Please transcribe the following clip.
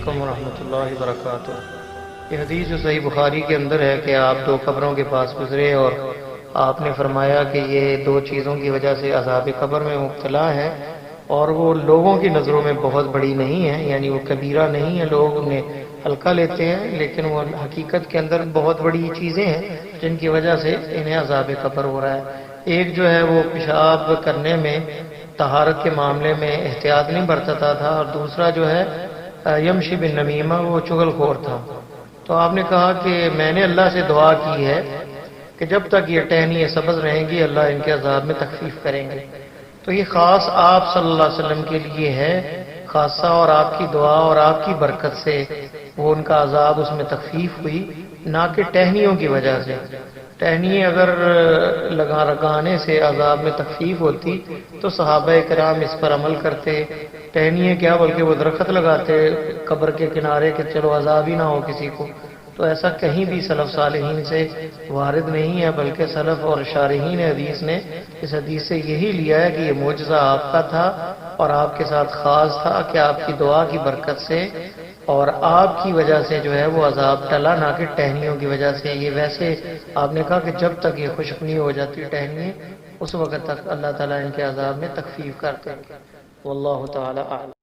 علیکم ورحمۃ اللہ وبرکاتہ۔ یہ حدیث جو صحیح بخاری کے اندر ہے کہ آپ دو قبروں کے پاس گزرے اور آپ نے فرمایا کہ یہ دو چیزوں کی وجہ سے عذاب قبر میں مبتلا ہیں، اور وہ لوگوں کی نظروں میں بہت بڑی نہیں ہیں، یعنی وہ کبیرہ نہیں ہے، لوگ انہیں ہلکا لیتے ہیں، لیکن وہ حقیقت کے اندر بہت بڑی چیزیں ہیں جن کی وجہ سے انہیں عذاب قبر ہو رہا ہے۔ ایک جو ہے وہ پیشاب کرنے میں طہارت کے معاملے میں احتیاط نہیں برتتا تھا، اور دوسرا جو ہے یمشی بن نمیمہ، وہ چغل خور تھا۔ تو آپ نے کہا کہ میں نے اللہ سے دعا کی ہے کہ جب تک یہ ٹہنی سبز رہیں گی اللہ ان کے عذاب میں تخفیف کریں گے۔ تو یہ خاص آپ صلی اللہ علیہ وسلم کے لیے ہے خاصہ، اور آپ کی دعا اور آپ کی برکت سے وہ ان کا عذاب اس میں تخفیف ہوئی، نہ کہ ٹہنیوں کی وجہ سے۔ ٹہنی اگر لگانے سے عذاب میں تخفیف ہوتی تو صحابہ کرام اس پر عمل کرتے، ٹہنیے کیا بلکہ وہ درخت لگاتے قبر کے کنارے کہ چلو عذاب ہی نہ ہو کسی کو۔ تو ایسا کہیں بھی سلف صالحین سے وارد نہیں ہے، بلکہ سلف اور شارحین حدیث نے اس حدیث سے یہی لیا ہے کہ یہ معجزہ آپ کا تھا اور آپ کے ساتھ خاص تھا کہ آپ کی دعا کی برکت سے اور آپ کی وجہ سے جو ہے وہ عذاب ٹلا، نہ کہ ٹہنیوں کی وجہ سے۔ یہ ویسے آپ نے کہا کہ جب تک یہ خشک نہیں ہو جاتی ٹہنیاں، اس وقت تک اللہ تعالیٰ ان کے عذاب میں تخفیف کرتے ہیں۔ واللہ تعالیٰ اعلم۔